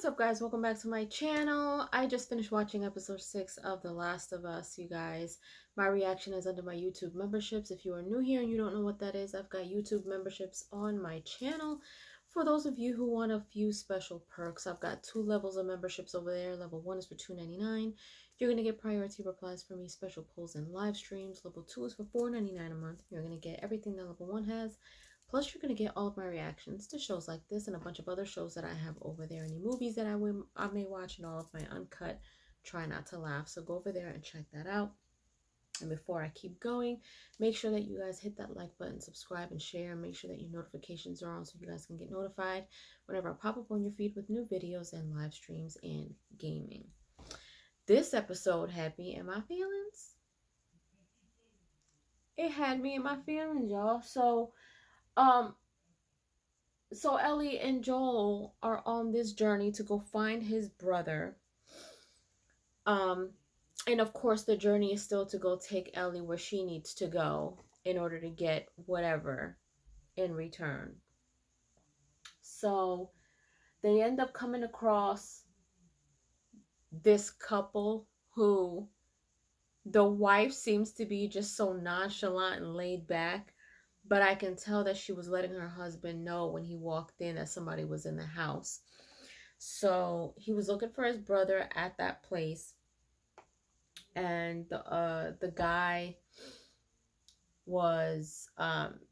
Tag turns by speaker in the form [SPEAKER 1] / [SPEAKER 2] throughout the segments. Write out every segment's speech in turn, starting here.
[SPEAKER 1] What's up, guys? Welcome back to my channel. I just finished watching episode 6 of The Last of Us, you guys. My reaction is under my YouTube memberships. If you are new here and you don't know what that is, I've got YouTube memberships on my channel. For those of you who want a few special perks, I've got 2 levels of memberships over there. Level 1 is for $2.99. You're going to get priority replies from me, special polls and live streams. Level 2 is for $4.99 a month. You're going to get everything that level 1 has. Plus, you're going to get all of my reactions to shows like this and a bunch of other shows that I have over there. Any movies that I may watch and all of my uncut Try Not to Laugh. So go over there and check that out. And before I keep going, make sure that you guys hit that like button, subscribe, and share. Make sure that your notifications are on so you guys can get notified whenever I pop up on your feed with new videos and live streams and gaming. This episode had me in my feelings. It had me in my feelings, y'all. So Ellie and Joel are on this journey to go find his brother. And of course the journey is still to go take Ellie where she needs to go in order to get whatever in return. So they end up coming across this couple who the wife seems to be just so nonchalant and laid back. But I can tell that she was letting her husband know when he walked in that somebody was in the house. So he was looking for his brother at that place. And the guy was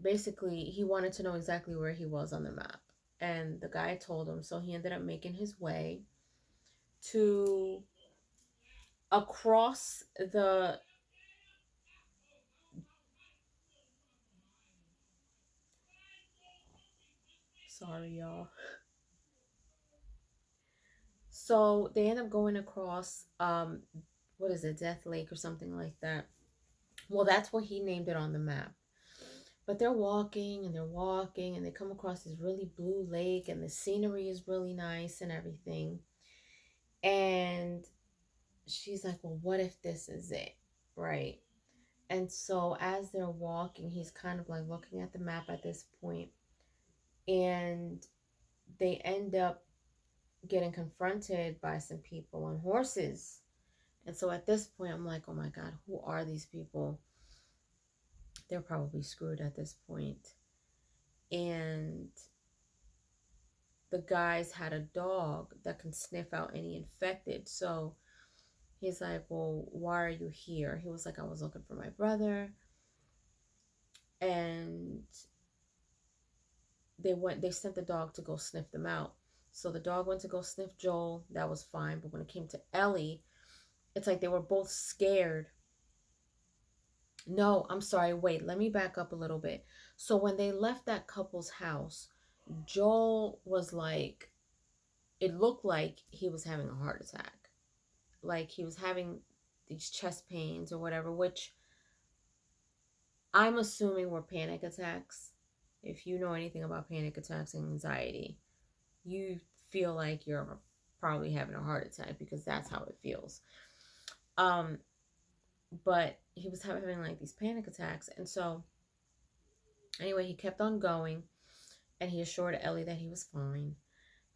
[SPEAKER 1] basically, he wanted to know exactly where he was on the map. And the guy told him. So he ended up making his way to across the... Sorry, y'all. So they end up going across, what is it, Death Lake or something like that. Well, that's what he named it on the map. But they're walking and they're walking and they come across this really blue lake and the scenery is really nice and everything. And she's like, well, what if this is it? Right? And so as they're walking, he's kind of like looking at the map at this point. And they end up getting confronted by some people on horses. And so at this point, I'm like, oh my God, who are these people? They're probably screwed at this point. And the guys had a dog that can sniff out any infected. So he's like, well, why are you here? He was like, I was looking for my brother. And they sent the dog to go sniff them out. So the dog went to go sniff Joel. That was fine. But when it came to Ellie, it's like they were both scared. No, I'm sorry. Wait, let me back up a little bit. So when they left that couple's house, Joel was like, it looked like he was having a heart attack. Like he was having these chest pains or whatever, which I'm assuming were panic attacks. If you know anything about panic attacks and anxiety, you feel like you're probably having a heart attack because that's how it feels. But he was having like these panic attacks. And so anyway, he kept on going and he assured Ellie that he was fine.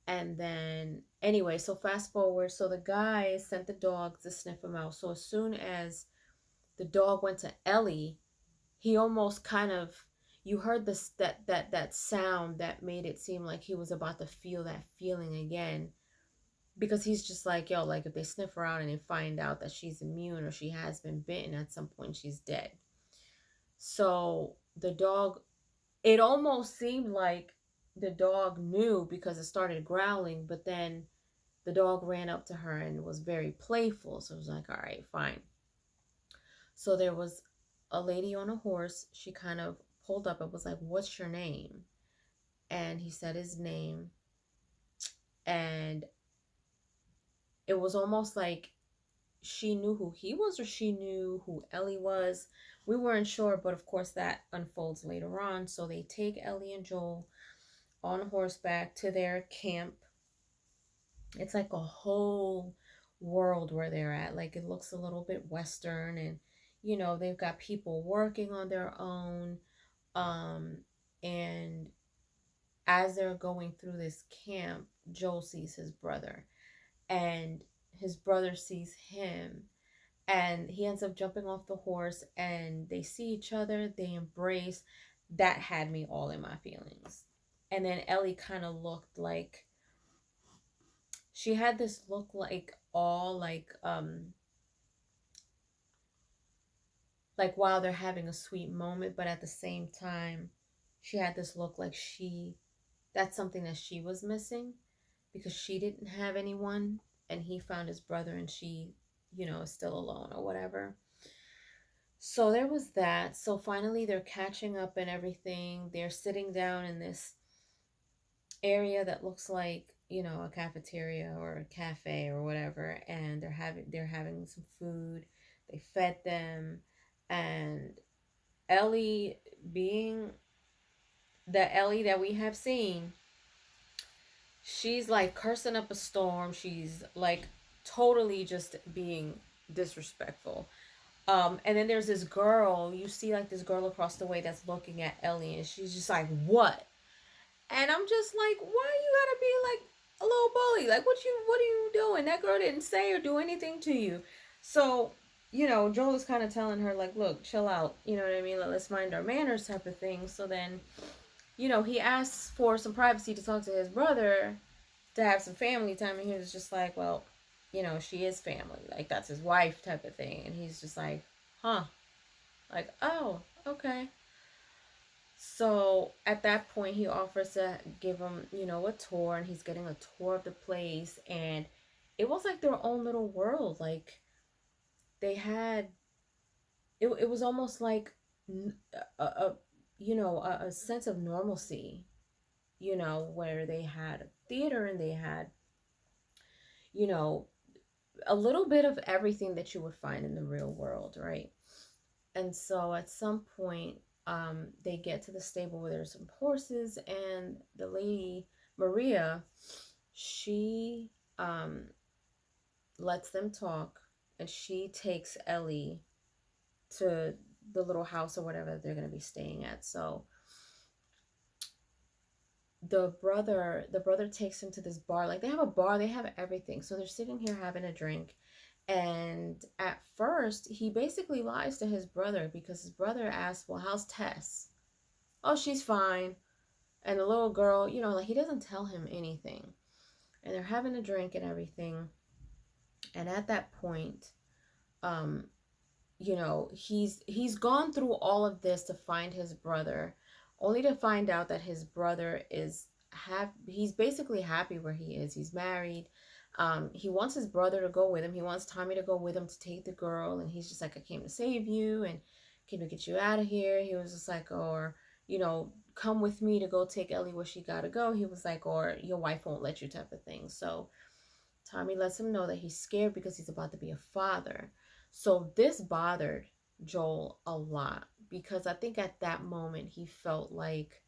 [SPEAKER 1] And then anyway, so fast forward. So the guy sent the dog to sniff him out. So as soon as the dog went to Ellie, he almost kind of, you heard this that sound that made it seem like he was about to feel that feeling again. Because he's just like, yo, like if they sniff her out and they find out that she's immune or she has been bitten, at some point she's dead. So the dog, it almost seemed like the dog knew because it started growling, but then the dog ran up to her and was very playful. So it was like, all right, fine. So there was a lady on a horse. She kind of pulled up and was like, what's your name? And he said his name. And it was almost like she knew who he was or she knew who Ellie was. We weren't sure, but of course that unfolds later on. So they take Ellie and Joel on horseback to their camp. It's like a whole world where they're at. Like it looks a little bit Western, and you know, they've got people working on their own. And as they're going through this camp, Joel sees his brother, and his brother sees him, and he ends up jumping off the horse, and they see each other, they embrace. That had me all in my feelings. And then Ellie kind of looked like, she had this look like all like while they're having a sweet moment, but at the same time she had this look like that's something that she was missing, because she didn't have anyone, and he found his brother, and she, is still alone or whatever. So there was that. So finally they're catching up and everything. They're sitting down in this area that looks like, a cafeteria or a cafe or whatever, and they're having some food. They fed them, and Ellie, being the Ellie that we have seen, she's like cursing up a storm. She's like totally just being disrespectful. And then there's this girl, you see like this girl across the way that's looking at Ellie, and she's just like, what? And I'm just like, why you gotta be like a little bully? Like, what are you doing? That girl didn't say or do anything to you. So, Joel is kind of telling her, like, look, chill out. You know what I mean? Let's mind our manners type of thing. So then, he asks for some privacy to talk to his brother, to have some family time. And he was just like, well, she is family. Like, that's his wife type of thing. And he's just like, huh. Like, oh, okay. So at that point, he offers to give him, a tour, and he's getting a tour of the place. And it was like their own little world. Like, they had, it was almost like a sense of normalcy, where they had a theater, and they had, you know, a little bit of everything that you would find in the real world, right? And so at some point, they get to the stable where there's some horses, and the lady, Maria, she lets them talk, and she takes Ellie to the little house or whatever they're going to be staying at. So the brother takes him to this bar. Like, they have a bar, they have everything. So they're sitting here having a drink. And at first, he basically lies to his brother, because his brother asks, well, how's Tess? Oh, she's fine. And the little girl, like, he doesn't tell him anything. And they're having a drink and everything. And at that point, he's gone through all of this to find his brother, only to find out that his brother he's basically happy where he is. He's married. He wants his brother to go with him. He wants Tommy to go with him to take the girl, and he's just like, I came to save you and came to get you out of here. He was just like, or, come with me to go take Ellie where she gotta go. He was like, or your wife won't let you, type of thing. So Tommy lets him know that he's scared because he's about to be a father. So this bothered Joel a lot, because I think at that moment he felt like,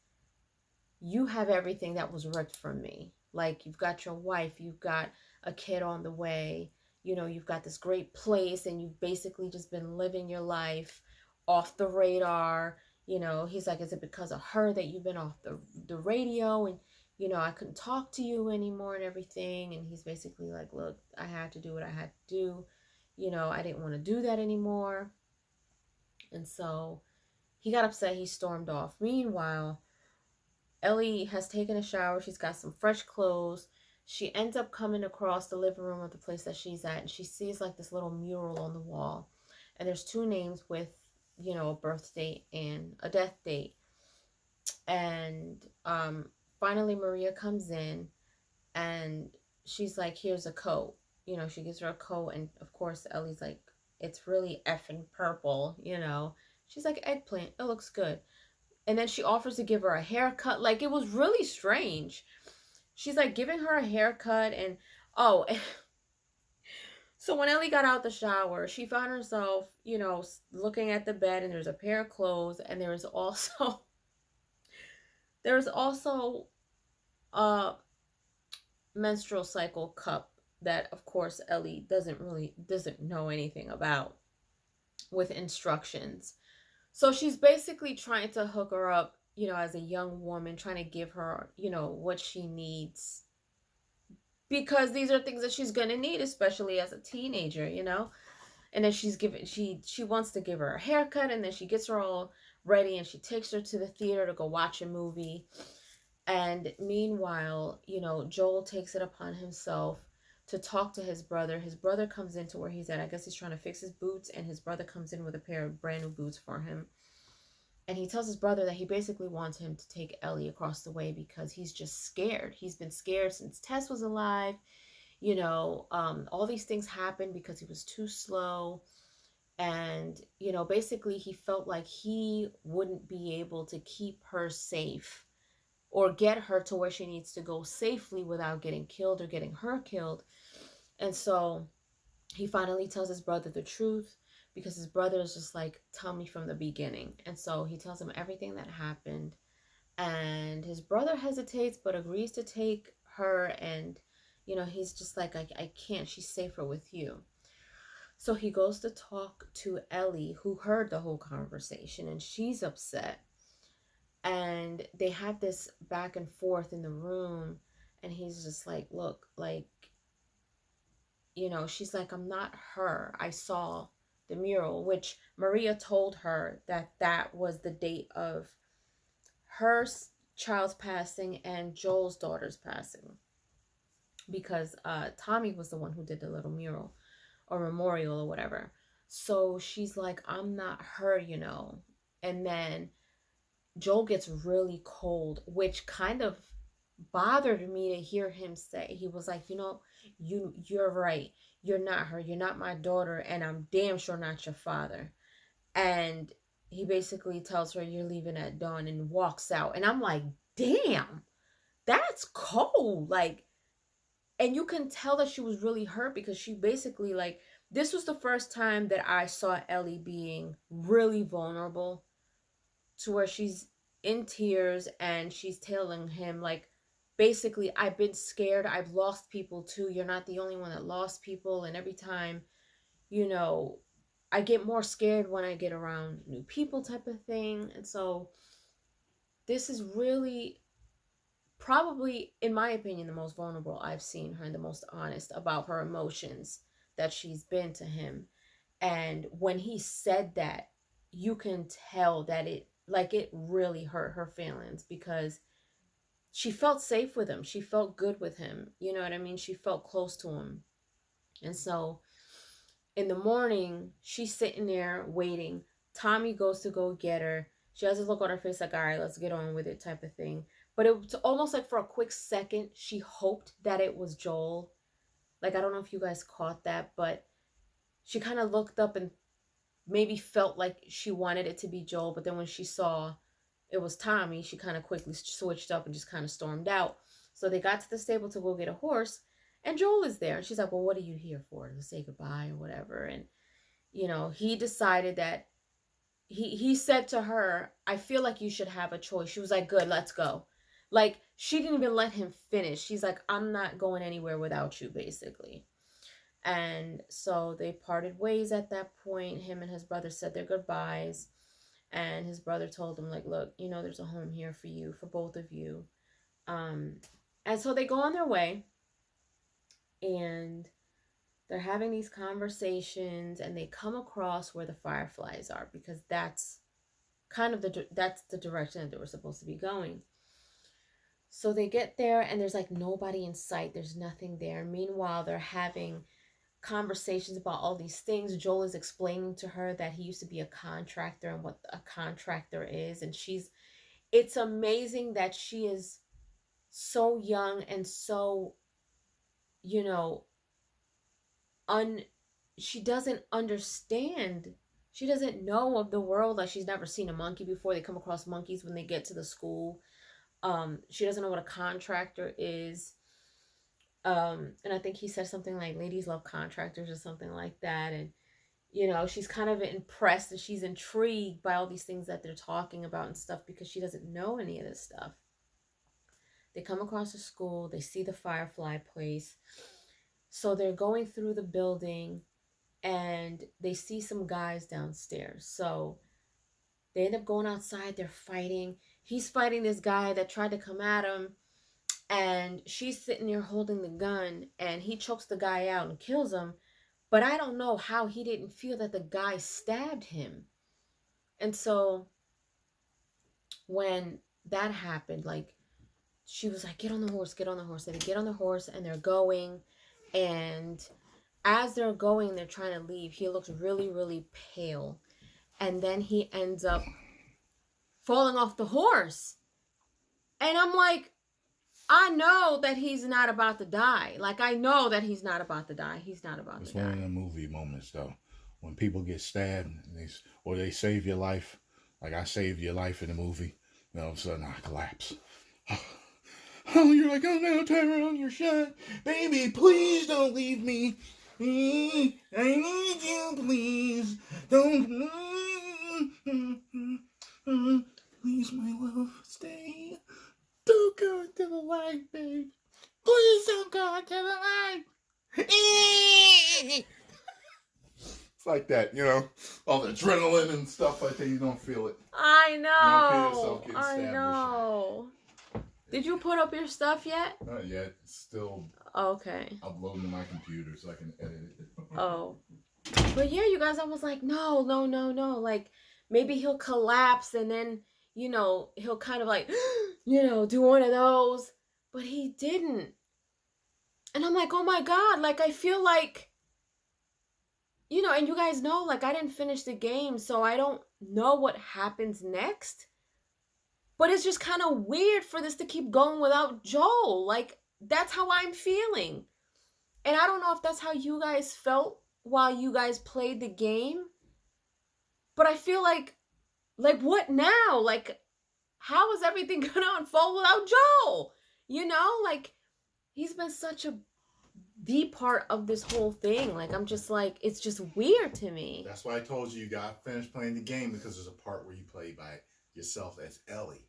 [SPEAKER 1] you have everything that was ripped from me. Like, you've got your wife, you've got a kid on the way, you've got this great place, and you've basically just been living your life off the radar. He's like, is it because of her that you've been off the radio, and I couldn't talk to you anymore and everything? And he's basically like, look, I had to do what I had to do. I didn't want to do that anymore. And so he got upset. He stormed off. Meanwhile, Ellie has taken a shower. She's got some fresh clothes. She ends up coming across the living room of the place that she's at, and she sees like this little mural on the wall. And there's two names with, a birth date and a death date. And finally Maria comes in, and she's like, here's a coat. She gives her a coat, and of course Ellie's like, it's really effing purple. She's like, eggplant, it looks good. And then she offers to give her a haircut. Like, it was really strange. She's like giving her a haircut, and oh, so when Ellie got out the shower, she found herself, looking at the bed, and there's a pair of clothes, and there's also a menstrual cycle cup that, of course, Ellie doesn't know anything about, with instructions. So she's basically trying to hook her up you know, as a young woman, trying to give her, you know, what she needs, because these are things that she's gonna need, especially as a teenager, you know. And then she wants to give her a haircut, and then she gets her all ready and she takes her to the theater to go watch a movie. And meanwhile, you know, Joel takes it upon himself to talk to his brother. His brother comes into where he's at. I guess he's trying to fix his boots, and his brother comes in with a pair of brand new boots for him. And he tells his brother that he basically wants him to take Ellie across the way because he's just scared. He's been scared since Tess was alive. You know, all these things happened because he was too slow. And, you know, basically he felt like he wouldn't be able to keep her safe or get her to where she needs to go safely without getting killed or getting her killed. And so he finally tells his brother the truth, because his brother is just like, tell me from the beginning. And so he tells him everything that happened. And his brother hesitates but agrees to take her. And, you know, he's just like, I can't. She's safer with you. So he goes to talk to Ellie, who heard the whole conversation, and she's upset. And they have this back and forth in the room. And he's just like, look, like, you know, she's like, I'm not her. I saw the mural, which Maria told her that that was the date of her child's passing and Joel's daughter's passing, because Tommy was the one who did the little mural or memorial or whatever. So she's like, I'm not her, you know. And then Joel gets really cold, which kind of bothered me to hear him say. He was like, you know, you're right. You're not her. You're not my daughter, and I'm damn sure not your father. And he basically tells her, you're leaving at dawn, and walks out. And I'm like, damn, that's cold. Like, and you can tell that she was really hurt, because she basically, like, this was the first time that I saw Ellie being really vulnerable, to where she's in tears and she's telling him, like, basically, I've been scared. I've lost people too. You're not the only one that lost people. And every time, you know, I get more scared when I get around new people, type of thing. And so this is really probably, in my opinion, the most vulnerable I've seen her, and the most honest about her emotions that she's been to him. And when he said that, you can tell that it really hurt her feelings, because she felt safe with him. She felt good with him. You know what I mean? She felt close to him. And so in the morning, she's sitting there waiting. Tommy goes to go get her. She has a look on her face like, all right, let's get on with it, type of thing. But it was almost like for a quick second, she hoped that it was Joel. Like, I don't know if you guys caught that, but she kind of looked up and maybe felt like she wanted it to be Joel. But then when she saw it was Tommy, she kind of quickly switched up and just kind of stormed out. So they got to the stable to go get a horse, and Joel is there. And she's like, well, what are you here for? To say goodbye or whatever. And, you know, he decided that he said to her, I feel like you should have a choice. She was like, good, let's go. Like, she didn't even let him finish. She's like, I'm not going anywhere without you, basically. And so they parted ways at that point. Him and his brother said their goodbyes. And his brother told him, like, look, you know, there's a home here for you, for both of you. And so they go on their way, and they're having these conversations, and they come across where the fireflies are, because that's kind of that's the direction that they were supposed to be going. So they get there, and there's like nobody in sight. There's nothing there. Meanwhile, they're having conversations about all these things. Joel is explaining to her that he used to be a contractor and what a contractor is. And it's amazing that she is so young and so, you know, she doesn't understand. She doesn't know of the world. Like, she's never seen a monkey before. They come across monkeys when they get to the school. She doesn't know what a contractor is. And I think he said something like, ladies love contractors or something like that. And, you know, she's kind of impressed and she's intrigued by all these things that they're talking about and stuff, because she doesn't know any of this stuff. They come across the school. They see the firefly place. So they're going through the building, and they see some guys downstairs. So they end up going outside. They're fighting. he's fighting this guy that tried to come at him, and she's sitting there holding the gun, and he chokes the guy out and kills him. But I don't know how he didn't feel that the guy stabbed him. And so when that happened, like, she was like, get on the horse, get on the horse. And they get on the horse and they're going. And as they're going, they're trying to leave. He looks really, really pale. And then he ends up falling off the horse. And I'm like, I know that he's not about to die. Like, I know that he's not about to die. He's not about to die.
[SPEAKER 2] It's one of the movie moments, though. When people get stabbed or they save your life. Like I saved your life in the movie. And all of a sudden I collapse. Oh, you're like, oh no, Tyrone, you're shot. Baby, please don't leave me. I need you, please. Don't. Please, my love, stay. Don't go into the light, babe. Please don't go into the light. It's like that, you know, all the adrenaline and stuff like that. You don't feel it.
[SPEAKER 1] I know.
[SPEAKER 2] You don't feel yourself getting stabbed.
[SPEAKER 1] I know. Did you put up your stuff yet?
[SPEAKER 2] Not yet. It's still uploading to my computer so I can edit it.
[SPEAKER 1] Oh. But yeah, you guys, I was like, no. Like, maybe he'll collapse and then, you know, he'll kind of like, you know, do one of those. But he didn't. And I'm like, oh my God. Like, I feel like, you know, and you guys know, like, I didn't finish the game, so I don't know what happens next. But it's just kind of weird for this to keep going without Joel. Like, that's how I'm feeling. And I don't know if that's how you guys felt while you guys played the game. But I feel like what now? Like, how is everything going to unfold without Joel? You know, like, he's been such the part of this whole thing. Like, I'm just like, it's just weird to me.
[SPEAKER 2] That's why I told you gotta finish playing the game, because there's a part where you play by yourself as Ellie.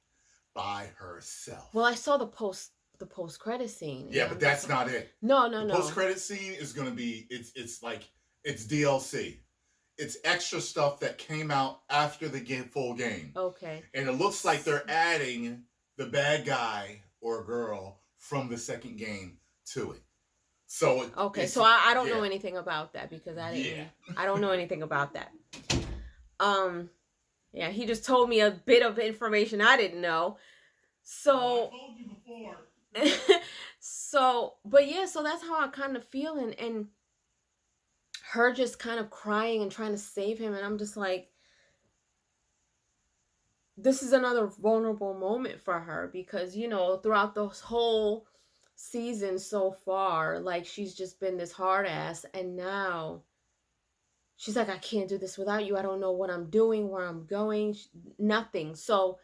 [SPEAKER 2] By herself.
[SPEAKER 1] Well, I saw the post credit scene.
[SPEAKER 2] Yeah, but that's not it.
[SPEAKER 1] No.
[SPEAKER 2] Post credit scene is gonna be it's DLC. It's extra stuff that came out after the full game.
[SPEAKER 1] Okay.
[SPEAKER 2] And it looks like they're adding the bad guy or girl from the second game to it. So
[SPEAKER 1] so I don't know anything about that, because I didn't. Yeah. I don't know anything about that. Yeah, he just told me a bit of information I didn't know. So I told you before. But yeah, so that's how I kind of feel, and her just kind of crying and trying to save him, and I'm just like, this is another vulnerable moment for her, because, you know, throughout this whole season so far, like, she's just been this hard ass, and now she's like, I can't do this without you. I don't know what I'm doing, where I'm going, nothing. So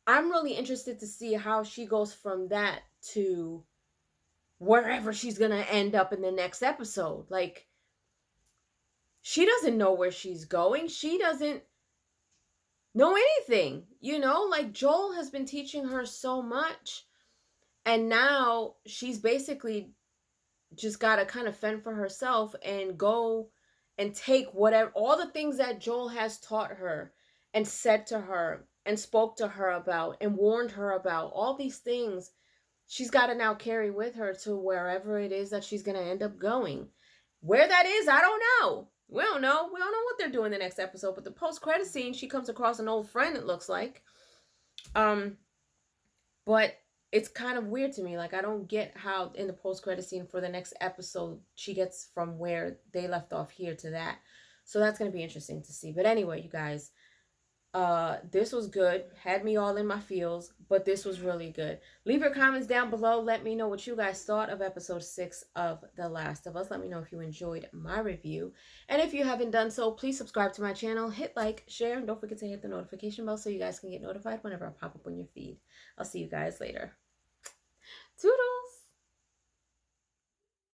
[SPEAKER 1] I'm really interested to see how she goes from that to wherever she's going to end up in the next episode. Like, she doesn't know where she's going. She doesn't know anything, you know? Like, Joel has been teaching her so much, and now she's basically just got to kind of fend for herself and go and take whatever, all the things that Joel has taught her and said to her and spoke to her about and warned her about, all these things she's got to now carry with her to wherever it is that she's going to end up going. Where that is, I don't know. We don't know what they're doing the next episode, but the post-credit scene, she comes across an old friend, it looks like. But it's kind of weird to me. Like, I don't get how in the post-credit scene for the next episode, she gets from where they left off here to that. So that's going to be interesting to see. But anyway, you guys, this was good. Had me all in my feels, but this was really good. Leave your comments down below. Let me know what you guys thought of episode 6 of The Last of Us. Let me know if you enjoyed my review. And if you haven't done so, please subscribe to my channel, hit like, share, and don't forget to hit the notification bell so you guys can get notified whenever I pop up on your feed. I'll see you guys later. Toodles!